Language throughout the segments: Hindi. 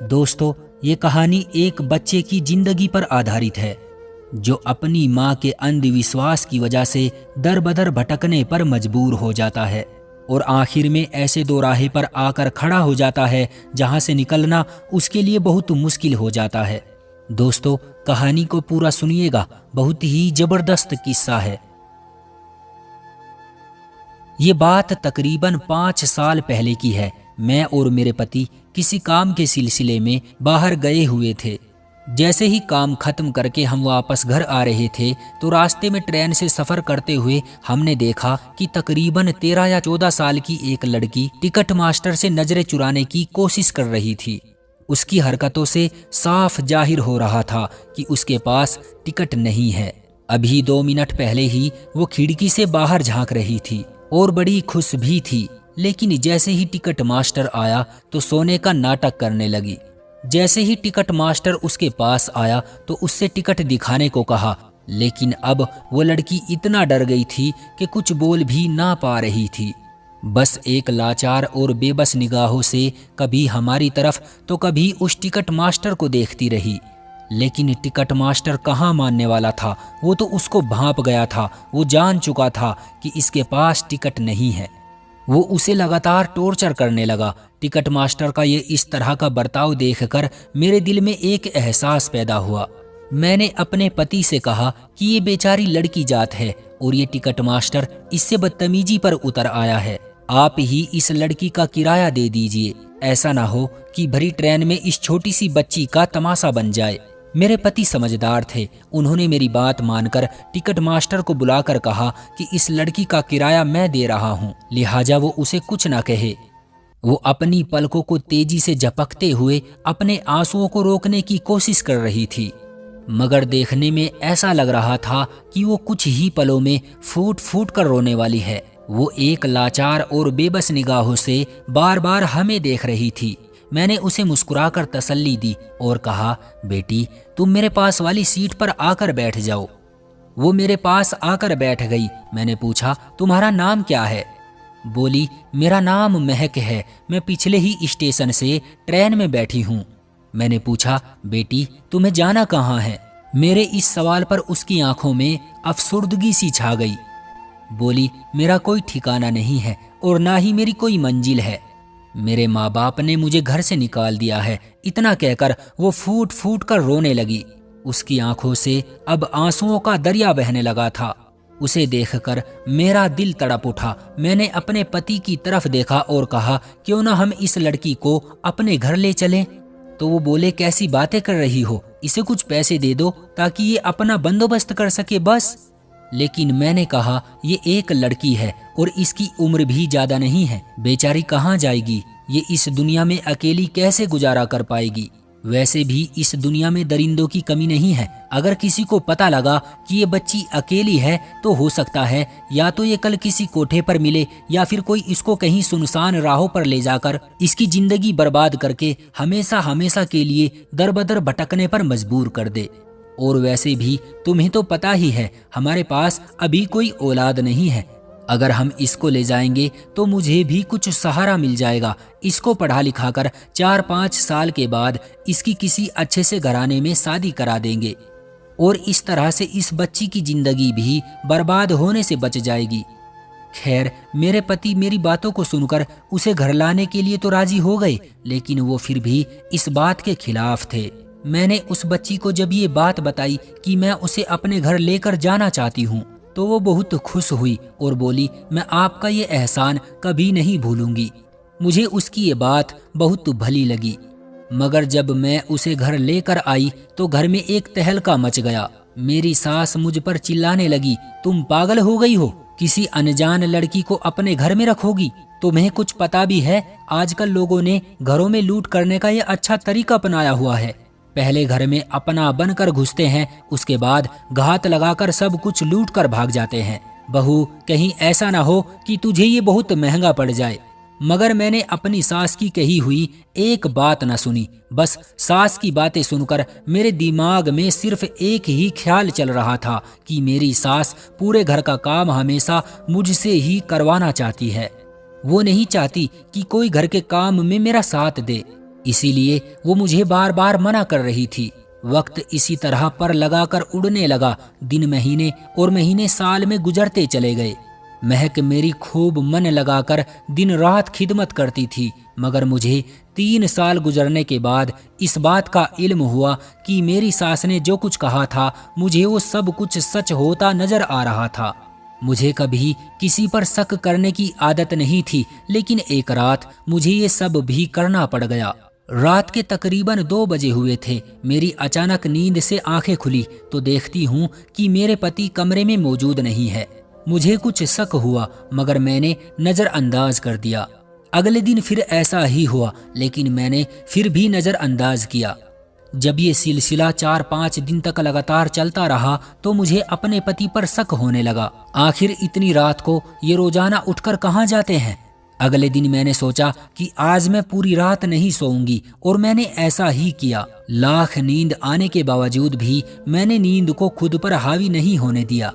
दोस्तों, ये कहानी एक बच्चे की जिंदगी पर आधारित है जो अपनी माँ के अंधविश्वास की वजह से दर बदर भटकने पर मजबूर हो जाता है और आखिर में ऐसे दो राहे पर आकर खड़ा हो जाता है जहाँ से निकलना उसके लिए बहुत मुश्किल हो जाता है। दोस्तों, कहानी को पूरा सुनिएगा, बहुत ही जबरदस्त किस्सा है। ये बात तकरीबन 5 साल पहले की है। मैं और मेरे पति किसी काम के सिलसिले में बाहर गए हुए थे। जैसे ही काम खत्म करके हम वापस घर आ रहे थे तो रास्ते में ट्रेन से सफ़र करते हुए हमने देखा कि तकरीबन 13 या 14 साल की एक लड़की टिकट मास्टर से नजरें चुराने की कोशिश कर रही थी। उसकी हरकतों से साफ जाहिर हो रहा था कि उसके पास टिकट नहीं है। अभी 2 मिनट पहले ही वो खिड़की से बाहर झांक रही थी और बड़ी खुश भी थी, लेकिन जैसे ही टिकट मास्टर आया तो सोने का नाटक करने लगी। जैसे ही टिकट मास्टर उसके पास आया तो उससे टिकट दिखाने को कहा, लेकिन अब वो लड़की इतना डर गई थी कि कुछ बोल भी ना पा रही थी। बस एक लाचार और बेबस निगाहों से कभी हमारी तरफ तो कभी उस टिकट मास्टर को देखती रही। लेकिन टिकट मास्टर कहाँ मानने वाला था। वो तो उसको भांप गया था। वो जान चुका था कि इसके पास टिकट नहीं है। वो उसे लगातार टॉर्चर करने लगा। टिकट मास्टर का ये इस तरह का बर्ताव देखकर मेरे दिल में एक एहसास पैदा हुआ। मैंने अपने पति से कहा कि ये बेचारी लड़की जात है और ये टिकट मास्टर इससे बदतमीजी पर उतर आया है। आप ही इस लड़की का किराया दे दीजिए, ऐसा ना हो कि भरी ट्रेन में इस छोटी सी बच्ची का तमाशा बन जाए। मेरे पति समझदार थे। उन्होंने मेरी बात मानकर टिकट मास्टर को बुलाकर कहा कि इस लड़की का किराया मैं दे रहा हूँ, लिहाजा वो उसे कुछ ना कहे। वो अपनी पलकों को तेजी से झपकते हुए अपने आंसुओं को रोकने की कोशिश कर रही थी, मगर देखने में ऐसा लग रहा था कि वो कुछ ही पलों में फूट फूट कर रोने वाली है। वो एक लाचार और बेबस निगाहों से बार बार हमें देख रही थी। मैंने उसे मुस्कुराकर तसल्ली दी और कहा, बेटी तुम मेरे पास वाली सीट पर आकर बैठ जाओ। वो मेरे पास आकर बैठ गई। मैंने पूछा, तुम्हारा नाम क्या है? बोली, मेरा नाम महक है, मैं पिछले ही स्टेशन से ट्रेन में बैठी हूँ। मैंने पूछा, बेटी तुम्हें जाना कहाँ है? मेरे इस सवाल पर उसकी आंखों में अफसुर्दगी सी छा गई। बोली, मेरा कोई ठिकाना नहीं है और ना ही मेरी कोई मंजिल है। मेरे माँ बाप ने मुझे घर से निकाल दिया है। इतना कहकर वो फूट फूट कर रोने लगी। उसकी आंखों से अब आंसुओं का दरिया बहने लगा था। उसे देखकर मेरा दिल तड़प उठा। मैंने अपने पति की तरफ देखा और कहा, क्यों ना हम इस लड़की को अपने घर ले चलें? तो वो बोले, कैसी बातें कर रही हो, इसे कुछ पैसे दे दो ताकि ये अपना बंदोबस्त कर सके बस। लेकिन मैंने कहा, ये एक लड़की है और इसकी उम्र भी ज्यादा नहीं है। बेचारी कहाँ जाएगी? ये इस दुनिया में अकेली कैसे गुजारा कर पाएगी? वैसे भी इस दुनिया में दरिंदों की कमी नहीं है। अगर किसी को पता लगा कि ये बच्ची अकेली है तो हो सकता है या तो ये कल किसी कोठे पर मिले या फिर कोई इसको कहीं सुनसान राहों पर ले जाकर इसकी जिंदगी बर्बाद करके हमेशा हमेशा के लिए दर बदर भटकने पर मजबूर कर दे। और वैसे भी तुम्हें तो पता ही है, हमारे पास अभी कोई औलाद नहीं है। अगर हम इसको ले जाएंगे तो मुझे भी कुछ सहारा मिल जाएगा। इसको पढ़ा लिखा कर 4-5 साल के बाद इसकी किसी अच्छे से घराने में शादी करा देंगे और इस तरह से इस बच्ची की जिंदगी भी बर्बाद होने से बच जाएगी। खैर, मेरे पति मेरी बातों को सुनकर उसे घर लाने के लिए तो राजी हो गए, लेकिन वो फिर भी इस बात के खिलाफ थे। मैंने उस बच्ची को जब ये बात बताई कि मैं उसे अपने घर लेकर जाना चाहती हूँ तो वो बहुत खुश हुई और बोली, मैं आपका ये एहसान कभी नहीं भूलूंगी। मुझे उसकी ये बात बहुत भली लगी। मगर जब मैं उसे घर लेकर आई तो घर में एक तहलका मच गया। मेरी सास मुझ पर चिल्लाने लगी, तुम पागल हो गई हो? किसी अनजान लड़की को अपने घर में रखोगी? तुम्हें कुछ पता भी है, आजकल लोगों ने घरों में लूट करने का ये अच्छा तरीका अपनाया हुआ है। पहले घर में अपना बनकर घुसते हैं, उसके बाद घात लगाकर सब कुछ लूट कर भाग जाते हैं। बहू, कहीं ऐसा ना हो कि तुझे ये बहुत महंगा पड़ जाए। मगर मैंने अपनी सास की कही हुई एक बात न सुनी। बस सास की बातें सुनकर मेरे दिमाग में सिर्फ एक ही ख्याल चल रहा था कि मेरी सास पूरे घर का काम हमेशा मुझसे ही करवाना चाहती है। वो नहीं चाहती कि कोई घर के काम में मेरा साथ दे। इसीलिए वो मुझे बार बार मना कर रही थी। वक्त इसी तरह पर लगाकर उड़ने लगा। दिन महीने और महीने साल में गुजरते चले गए। महक मेरी खूब मन लगाकर दिन रात खिदमत करती थी, मगर मुझे 3 साल गुजरने के बाद इस बात का इल्म हुआ कि मेरी सास ने जो कुछ कहा था मुझे वो सब कुछ सच होता नजर आ रहा था। मुझे कभी किसी पर शक करने की आदत नहीं थी, लेकिन एक रात मुझे ये सब भी करना पड़ गया। रात के तकरीबन 2 बजे हुए थे। मेरी अचानक नींद से आंखें खुली तो देखती हूँ कि मेरे पति कमरे में मौजूद नहीं है। मुझे कुछ शक हुआ, मगर मैंने नज़रअंदाज कर दिया। अगले दिन फिर ऐसा ही हुआ, लेकिन मैंने फिर भी नज़रअंदाज किया। जब ये सिलसिला 4-5 दिन तक लगातार चलता रहा तो मुझे अपने पति पर शक होने लगा। आखिर इतनी रात को ये रोजाना उठकर कहाँ जाते हैं। अगले दिन मैंने सोचा कि आज मैं पूरी रात नहीं सोऊंगी, और मैंने ऐसा ही किया। लाख नींद आने के बावजूद भी मैंने नींद को खुद पर हावी नहीं होने दिया।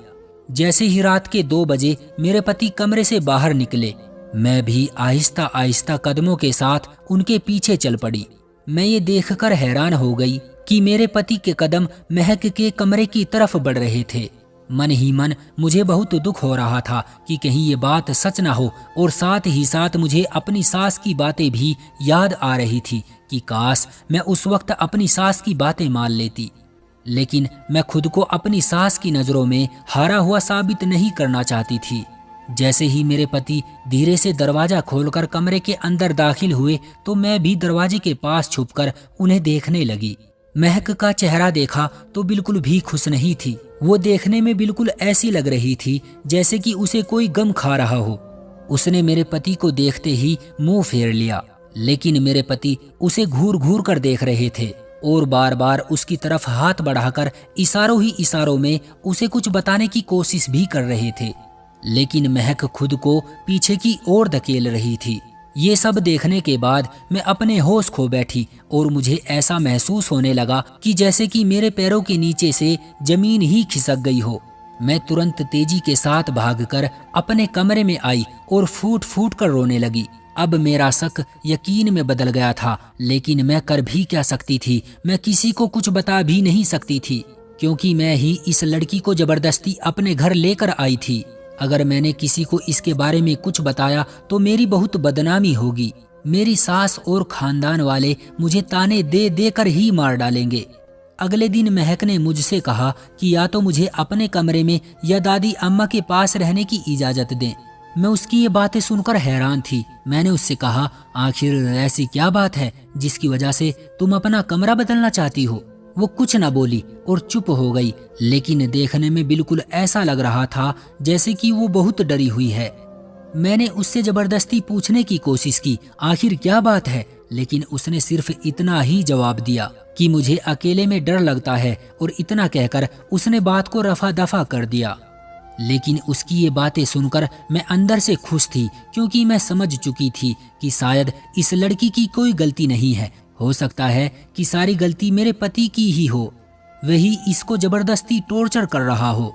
जैसे ही रात के 2 बजे मेरे पति कमरे से बाहर निकले, मैं भी आहिस्ता आहिस्ता कदमों के साथ उनके पीछे चल पड़ी। मैं ये देखकर हैरान हो गई कि मेरे पति के कदम महक के कमरे की तरफ बढ़ रहे थे। मन ही मन मुझे बहुत दुख हो रहा था कि कहीं ये बात सच ना हो, और साथ ही साथ मुझे अपनी सास की बातें भी याद आ रही थी कि काश मैं उस वक्त अपनी सास की बातें मान लेती। लेकिन मैं खुद को अपनी सास की नज़रों में हारा हुआ साबित नहीं करना चाहती थी। जैसे ही मेरे पति धीरे से दरवाजा खोलकर कमरे के अंदर दाखिल हुए तो मैं भी दरवाजे के पास छुपकर उन्हें देखने लगी। महक का चेहरा देखा तो बिल्कुल भी खुश नहीं थी। वो देखने में बिल्कुल ऐसी लग रही थी जैसे कि उसे कोई गम खा रहा हो। उसने मेरे पति को देखते ही मुंह फेर लिया, लेकिन मेरे पति उसे घूर घूर कर देख रहे थे और बार बार उसकी तरफ हाथ बढ़ाकर इशारों ही इशारों में उसे कुछ बताने की कोशिश भी कर रहे थे। लेकिन महक खुद को पीछे की ओर धकेल रही थी। ये सब देखने के बाद मैं अपने होश खो बैठी और मुझे ऐसा महसूस होने लगा कि जैसे कि मेरे पैरों के नीचे से जमीन ही खिसक गई हो। मैं तुरंत तेजी के साथ भागकर अपने कमरे में आई और फूट फूट कर रोने लगी। अब मेरा शक यकीन में बदल गया था, लेकिन मैं कर भी क्या सकती थी। मैं किसी को कुछ बता भी नहीं सकती थी, क्योंकि मैं ही इस लड़की को जबरदस्ती अपने घर लेकर आई थी। अगर मैंने किसी को इसके बारे में कुछ बताया तो मेरी बहुत बदनामी होगी। मेरी सास और खानदान वाले मुझे ताने दे देकर ही मार डालेंगे। अगले दिन महक ने मुझसे कहा कि या तो मुझे अपने कमरे में या दादी अम्मा के पास रहने की इजाजत दें। मैं उसकी ये बातें सुनकर हैरान थी। मैंने उससे कहा, आखिर ऐसी क्या बात है जिसकी वजह से तुम अपना कमरा बदलना चाहती हो। वो कुछ न बोली और चुप हो गई, लेकिन देखने में बिल्कुल ऐसा लग रहा था जैसे कि वो बहुत डरी हुई है। मैंने उससे जबरदस्ती पूछने की कोशिश की, आखिर क्या बात है, लेकिन उसने सिर्फ इतना ही जवाब दिया कि मुझे अकेले में डर लगता है, और इतना कहकर उसने बात को रफा दफा कर दिया। लेकिन उसकी ये बातें सुनकर मैं अंदर से खुश थी, क्योंकि मैं समझ चुकी थी कि शायद इस लड़की की कोई गलती नहीं है। हो सकता है कि सारी गलती मेरे पति की ही हो, वही इसको जबरदस्ती टॉर्चर कर रहा हो।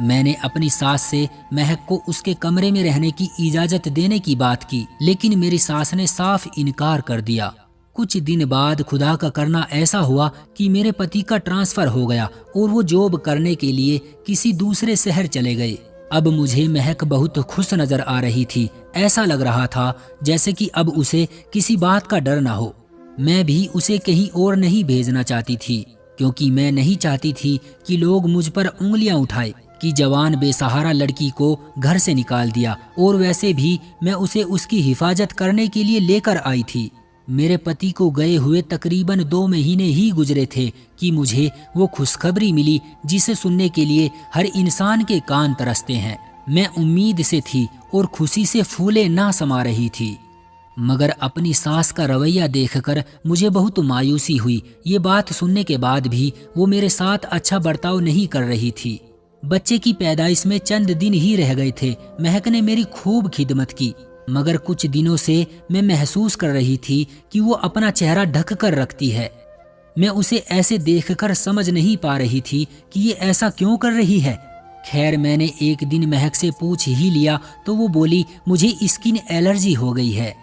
मैंने अपनी सास से महक को उसके कमरे में रहने की इजाजत देने की बात की, लेकिन मेरी सास ने साफ इनकार कर दिया। कुछ दिन बाद खुदा का करना ऐसा हुआ कि मेरे पति का ट्रांसफर हो गया और वो जॉब करने के लिए किसी दूसरे शहर चले गए। अब मुझे महक बहुत खुश नजर आ रही थी। ऐसा लग रहा था जैसे कि अब उसे किसी बात का डर ना हो। मैं भी उसे कहीं और नहीं भेजना चाहती थी, क्योंकि मैं नहीं चाहती थी कि लोग मुझ पर उंगलियां उठाएं कि जवान बेसहारा लड़की को घर से निकाल दिया, और वैसे भी मैं उसे उसकी हिफाजत करने के लिए लेकर आई थी। मेरे पति को गए हुए तकरीबन 2 महीने ही गुजरे थे कि मुझे वो खुशखबरी मिली जिसे सुनने के लिए हर इंसान के कान तरसते हैं। मैं उम्मीद से थी और खुशी से फूले ना समा रही थी, मगर अपनी सास का रवैया देखकर मुझे बहुत मायूसी हुई। ये बात सुनने के बाद भी वो मेरे साथ अच्छा बर्ताव नहीं कर रही थी। बच्चे की पैदाइश में चंद दिन ही रह गए थे। महक ने मेरी खूब खिदमत की, मगर कुछ दिनों से मैं महसूस कर रही थी कि वो अपना चेहरा ढक कर रखती है। मैं उसे ऐसे देखकर समझ नहीं पा रही थी कि ये ऐसा क्यों कर रही है। खैर, मैंने एक दिन महक से पूछ ही लिया तो वो बोली, मुझे स्किन एलर्जी हो गई है।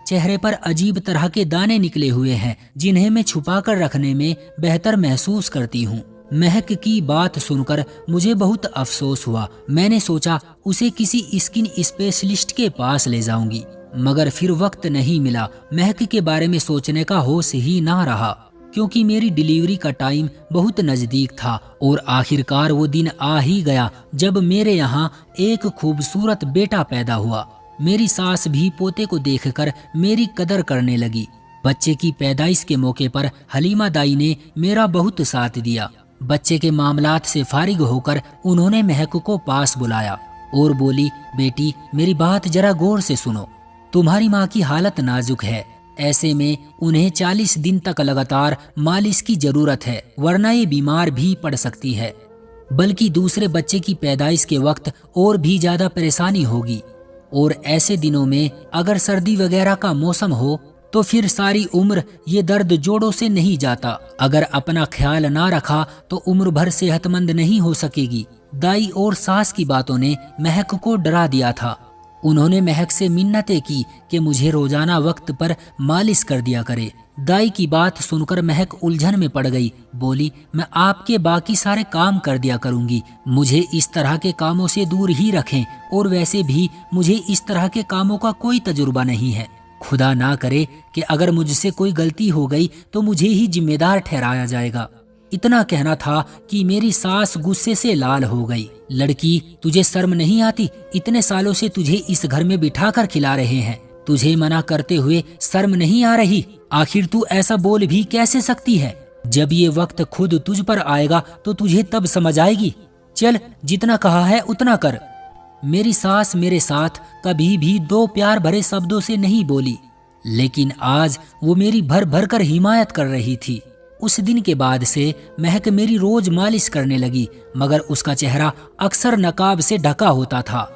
चेहरे पर अजीब तरह के दाने निकले हुए हैं जिन्हें मैं छुपाकर रखने में बेहतर महसूस करती हूँ। महक की बात सुनकर मुझे बहुत अफसोस हुआ। मैंने सोचा उसे किसी स्किन स्पेशलिस्ट के पास ले जाऊंगी, मगर फिर वक्त नहीं मिला। महक के बारे में सोचने का होश ही ना रहा, क्योंकि मेरी डिलीवरी का टाइम बहुत नजदीक था और आखिरकार वो दिन आ ही गया जब मेरे यहाँ एक खूबसूरत बेटा पैदा हुआ। मेरी सास भी पोते को देखकर मेरी कदर करने लगी। बच्चे की पैदाइश के मौके पर हलीमा दाई ने मेरा बहुत साथ दिया। बच्चे के मामलात से फारिग होकर उन्होंने महक को पास बुलाया और बोली, बेटी मेरी बात जरा गौर से सुनो। तुम्हारी माँ की हालत नाजुक है, ऐसे में उन्हें 40 दिन तक लगातार मालिश की जरूरत है, वरना ये बीमार भी पड़ सकती है। बल्कि दूसरे बच्चे की पैदाइश के वक्त और भी ज्यादा परेशानी होगी। और ऐसे दिनों में अगर सर्दी वगैरह का मौसम हो तो फिर सारी उम्र ये दर्द जोड़ों से नहीं जाता। अगर अपना ख्याल ना रखा तो उम्र भर सेहतमंद नहीं हो सकेगी। दाई और सास की बातों ने महक को डरा दिया था। उन्होंने महक से मिन्नतें की कि मुझे रोजाना वक्त पर मालिश कर दिया करे। दाई की बात सुनकर महक उलझन में पड़ गई। बोली, मैं आपके बाकी सारे काम कर दिया करूंगी, मुझे इस तरह के कामों से दूर ही रखें, और वैसे भी मुझे इस तरह के कामों का कोई तजुर्बा नहीं है। खुदा ना करे कि अगर मुझसे कोई गलती हो गई तो मुझे ही जिम्मेदार ठहराया जाएगा। इतना कहना था कि मेरी सास गुस्से से लाल हो गई। लड़की, तुझे शर्म नहीं आती? इतने सालों से तुझे इस घर में बिठाकर खिला रहे हैं, तुझे मना करते हुए शर्म नहीं आ रही? आखिर तू ऐसा बोल भी कैसे सकती है? जब ये वक्त खुद तुझ पर आएगा तो तुझे तब समझ आएगी। चल, जितना कहा है उतना कर। मेरी सास मेरे साथ कभी भी दो प्यार भरे शब्दों से नहीं बोली, लेकिन आज वो मेरी भर भर कर हिमायत कर रही थी। उस दिन के बाद से महक मेरी रोज मालिश करने लगी, मगर उसका चेहरा अक्सर नकाब से ढका होता था।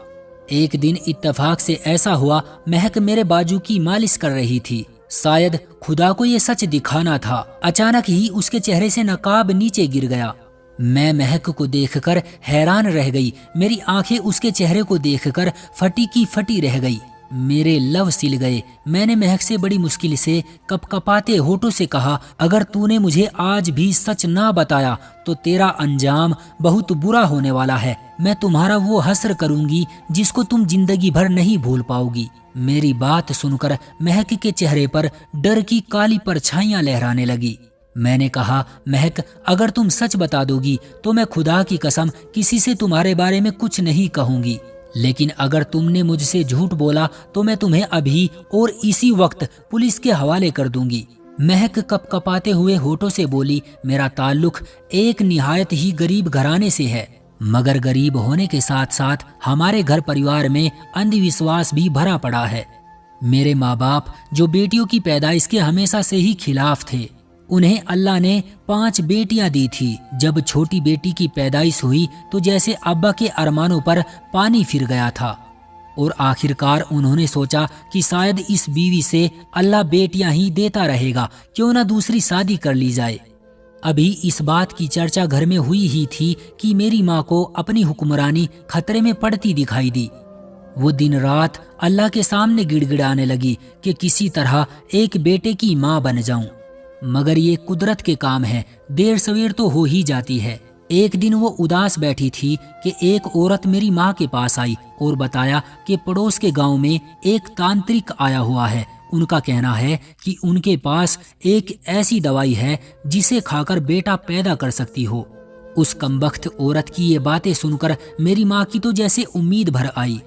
एक दिन इत्तेफाक से ऐसा हुआ, महक मेरे बाजू की मालिश कर रही थी। शायद खुदा को ये सच दिखाना था। अचानक ही उसके चेहरे से नकाब नीचे गिर गया। मैं महक को देखकर हैरान रह गई। मेरी आंखें उसके चेहरे को देखकर फटी की फटी रह गई। मेरे लव सिल गए। मैंने महक से बड़ी मुश्किल से कपकपाते होठों से कहा, अगर तूने मुझे आज भी सच ना बताया तो तेरा अंजाम बहुत बुरा होने वाला है। मैं तुम्हारा वो हस्र करूंगी जिसको तुम जिंदगी भर नहीं भूल पाओगी। मेरी बात सुनकर महक के चेहरे पर डर की काली परछाइयां लहराने लगी। मैंने कहा, महक, अगर तुम सच बता दोगी तो मैं खुदा की कसम किसी से तुम्हारे बारे में कुछ नहीं कहूंगी, लेकिन अगर तुमने मुझसे झूठ बोला तो मैं तुम्हें अभी और इसी वक्त पुलिस के हवाले कर दूंगी। महक कपकपाते हुए होठों से बोली, मेरा ताल्लुक एक निहायत ही गरीब घराने से है, मगर गरीब होने के साथ साथ हमारे घर परिवार में अंधविश्वास भी भरा पड़ा है। मेरे माँ बाप, जो बेटियों की पैदाइश के हमेशा से ही खिलाफ थे, उन्हें अल्लाह ने 5 बेटियां दी थी। जब छोटी बेटी की पैदाइश हुई तो जैसे अब्बा के अरमानों पर पानी फिर गया था, और आखिरकार उन्होंने सोचा कि शायद इस बीवी से अल्लाह बेटियां ही देता रहेगा, क्यों ना दूसरी शादी कर ली जाए। अभी इस बात की चर्चा घर में हुई ही थी कि मेरी माँ को अपनी हुक्मरानी खतरे में पड़ती दिखाई दी। वो दिन रात अल्लाह के सामने गिड़गिड़ाने लगी कि किसी तरह एक बेटे की माँ बन जाऊं, मगर ये कुदरत के काम है, देर सवेर तो हो ही जाती है। एक दिन वो उदास बैठी थी कि एक औरत मेरी माँ के पास आई और बताया कि पड़ोस के गांव में एक तांत्रिक आया हुआ है। उनका कहना है कि उनके पास एक ऐसी दवाई है जिसे खाकर बेटा पैदा कर सकती हो। उस कमबख्त औरत की ये बातें सुनकर मेरी माँ की तो जैसे उम्मीद भर आई।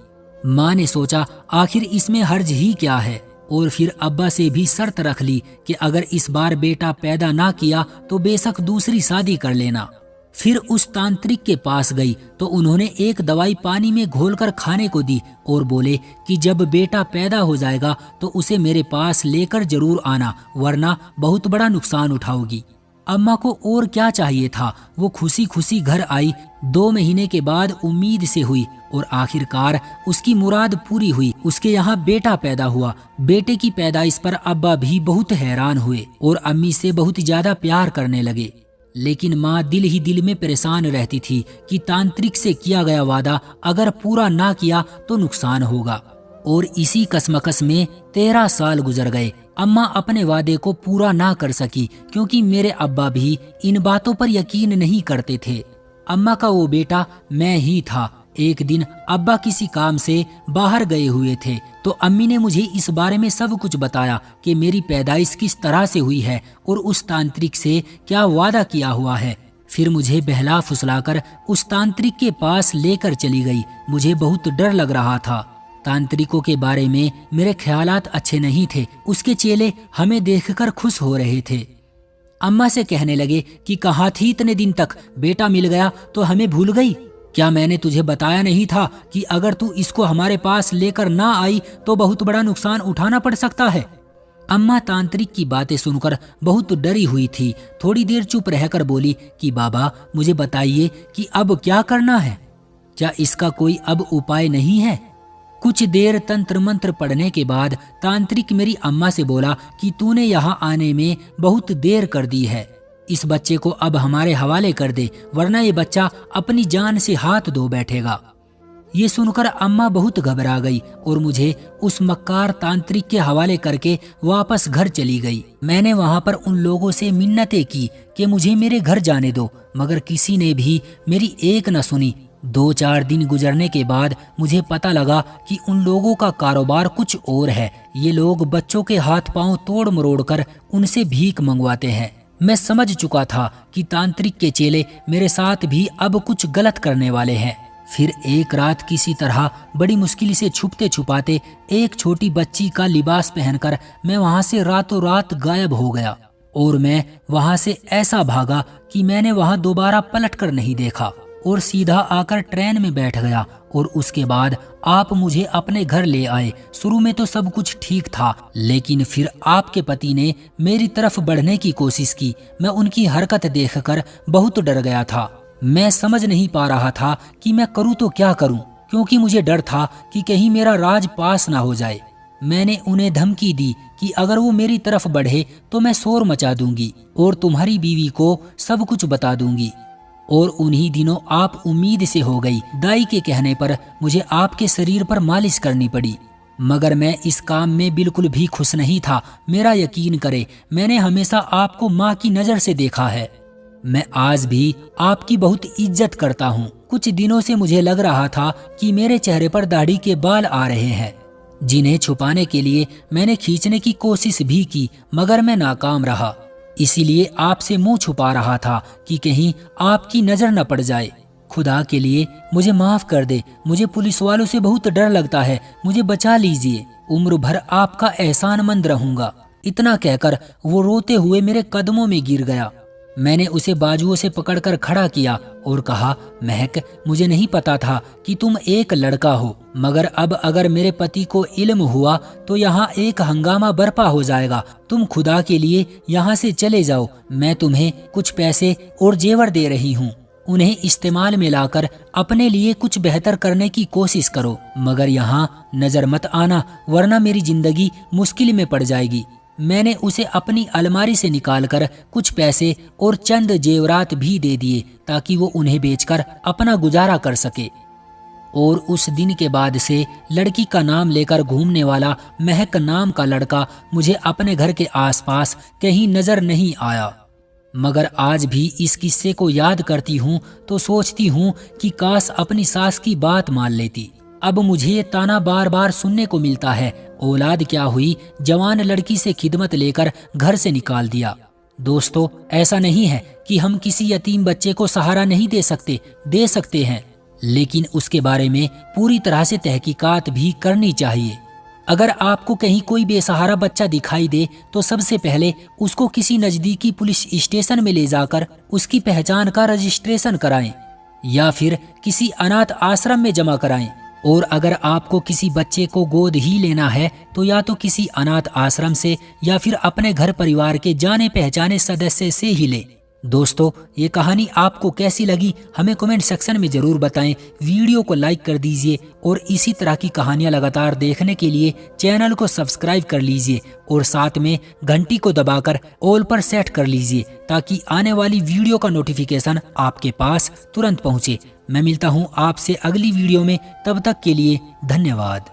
माँ ने सोचा, आखिर इसमें हर्ज ही क्या है, और फिर अब्बा से भी शर्त रख ली कि अगर इस बार बेटा पैदा ना किया तो बेशक दूसरी शादी कर लेना। फिर उस तांत्रिक के पास गई तो उन्होंने एक दवाई पानी में घोलकर खाने को दी और बोले कि जब बेटा पैदा हो जाएगा तो उसे मेरे पास लेकर जरूर आना, वरना बहुत बड़ा नुकसान उठाओगी। अम्मा को और क्या चाहिए था, वो खुशी खुशी घर आई। 2 महीने के बाद उम्मीद से हुई और आखिरकार उसकी मुराद पूरी हुई। उसके यहाँ बेटा पैदा हुआ। बेटे की पैदाइश पर अब्बा भी बहुत हैरान हुए और अम्मी से बहुत ज्यादा प्यार करने लगे, लेकिन माँ दिल ही दिल में परेशान रहती थी कि तांत्रिक से किया गया वादा अगर पूरा ना किया तो नुकसान होगा। और इसी कसमकस में 13 साल गुजर गए। अम्मा अपने वादे को पूरा ना कर सकी क्योंकि मेरे अब्बा भी इन बातों पर यकीन नहीं करते थे। अम्मा का वो बेटा मैं ही था। एक दिन अब्बा किसी काम से बाहर गए हुए थे तो अम्मी ने मुझे इस बारे में सब कुछ बताया कि मेरी पैदाइश किस तरह से हुई है और उस तांत्रिक से क्या वादा किया हुआ है। फिर मुझे बहला फुसलाकर उस तांत्रिक के पास लेकर चली गई। मुझे बहुत डर लग रहा था। तांत्रिकों के बारे में मेरे ख्यालात अच्छे नहीं थे। उसके चेले हमें देखकर खुश हो रहे थे। अम्मा से कहने लगे कि कहाँ थी इतने दिन तक, बेटा मिल गया तो हमें भूल गई। क्या मैंने तुझे बताया नहीं था कि अगर तू इसको हमारे पास लेकर ना आई तो बहुत बड़ा नुकसान उठाना पड़ सकता है। अम्मा तांत्रिक की बातें सुनकर बहुत डरी हुई थी। थोड़ी देर चुप रहकर बोली कि बाबा मुझे बताइए कि अब क्या करना है, क्या इसका कोई अब उपाय नहीं है। कुछ देर तंत्र मंत्र पढ़ने के बाद तांत्रिक मेरी अम्मा से बोला कि तूने यहाँ आने में बहुत देर कर दी है। इस बच्चे को अब हमारे हवाले कर दे वरना ये बच्चा अपनी जान से हाथ धो बैठेगा। ये सुनकर अम्मा बहुत घबरा गई और मुझे उस मक्कार तांत्रिक के हवाले करके वापस घर चली गई। मैंने वहां पर उन लोगों से मिन्नतें की कि मुझे मेरे घर जाने दो, मगर किसी ने भी मेरी एक न सुनी। 2-4 दिन गुजरने के बाद मुझे पता लगा कि उन लोगों का कारोबार कुछ और है। ये लोग बच्चों के हाथ पांव तोड़ मरोड़ कर उनसे भीख मंगवाते हैं। मैं समझ चुका था कि तांत्रिक के चेले मेरे साथ भी अब कुछ गलत करने वाले हैं। फिर एक रात किसी तरह बड़ी मुश्किल से छुपते छुपाते एक छोटी बच्ची का लिबास पहनकर मैं वहां से रातों रात गायब हो गया और मैं वहां से ऐसा भागा कि मैंने वहां दोबारा पलट कर नहीं देखा और सीधा आकर ट्रेन में बैठ गया। और उसके बाद आप मुझे अपने घर ले आए। शुरू में तो सब कुछ ठीक था, लेकिन फिर आपके पति ने मेरी तरफ बढ़ने की कोशिश की। मैं उनकी हरकत देखकर बहुत डर गया था। मैं समझ नहीं पा रहा था कि मैं करूं तो क्या करूं, क्योंकि मुझे डर था कि कहीं मेरा राज पास ना हो जाए। मैंने उन्हें धमकी दी कि अगर वो मेरी तरफ बढ़े तो मैं शोर मचा दूंगी और तुम्हारी बीवी को सब कुछ बता दूंगी। और उन्हीं दिनों आप उम्मीद से हो गई। दाई के कहने पर मुझे आपके शरीर पर मालिश करनी पड़ी, मगर मैं इस काम में बिल्कुल भी खुश नहीं था। मेरा यकीन करे, मैंने हमेशा आपको माँ की नजर से देखा है। मैं आज भी आपकी बहुत इज्जत करता हूँ। कुछ दिनों से मुझे लग रहा था कि मेरे चेहरे पर दाढ़ी के बाल आ रहे हैं, जिन्हें छुपाने के लिए मैंने खींचने की कोशिश भी की, मगर मैं नाकाम रहा। इसीलिए आपसे मुंह छुपा रहा था कि कहीं आपकी नजर न पड़ जाए। खुदा के लिए मुझे माफ कर दे, मुझे पुलिस वालों से बहुत डर लगता है, मुझे बचा लीजिए, उम्र भर आपका एहसानमंद रहूंगा। इतना कहकर वो रोते हुए मेरे कदमों में गिर गया। मैंने उसे बाजुओं से पकड़कर खड़ा किया और कहा, महक, मुझे नहीं पता था कि तुम एक लड़का हो, मगर अब अगर मेरे पति को इल्म हुआ तो यहाँ एक हंगामा बर्पा हो जाएगा। तुम खुदा के लिए यहाँ से चले जाओ। मैं तुम्हें कुछ पैसे और जेवर दे रही हूँ, उन्हें इस्तेमाल में लाकर अपने लिए कुछ बेहतर करने की कोशिश करो, मगर यहाँ नजर मत आना वरना मेरी जिंदगी मुश्किल में पड़ जाएगी। मैंने उसे अपनी अलमारी से निकालकर कुछ पैसे और चंद जेवरात भी दे दिए ताकि वो उन्हें बेचकर अपना गुजारा कर सके। और उस दिन के बाद से लड़की का नाम लेकर घूमने वाला महक नाम का लड़का मुझे अपने घर के आसपास कहीं नजर नहीं आया। मगर आज भी इस किस्से को याद करती हूँ तो सोचती हूँ कि काश अपनी सास की बात मान लेती। अब मुझे ये ताना बार बार सुनने को मिलता है, औलाद क्या हुई, जवान लड़की से खिदमत लेकर घर से निकाल दिया। दोस्तों, ऐसा नहीं है कि हम किसी यतीम बच्चे को सहारा नहीं दे सकते हैं, लेकिन उसके बारे में पूरी तरह से तहकीकात भी करनी चाहिए। अगर आपको कहीं कोई बेसहारा बच्चा दिखाई दे तो सबसे पहले उसको किसी नजदीकी पुलिस स्टेशन में ले जाकर उसकी पहचान का रजिस्ट्रेशन कराएं या फिर किसी अनाथ आश्रम में जमा कराएं। और अगर आपको किसी बच्चे को गोद ही लेना है तो या तो किसी अनाथ आश्रम से या फिर अपने घर परिवार के जाने पहचाने सदस्य से ही ले। दोस्तों, ये कहानी आपको कैसी लगी हमें कमेंट सेक्शन में जरूर बताएं। वीडियो को लाइक कर दीजिए और इसी तरह की कहानियां लगातार देखने के लिए चैनल को सब्सक्राइब कर लीजिए और साथ में घंटी को दबाकर ऑल पर सेट कर लीजिए ताकि आने वाली वीडियो का नोटिफिकेशन आपके पास तुरंत पहुंचे। मैं मिलता हूं आपसे अगली वीडियो में, तब तक के लिए धन्यवाद।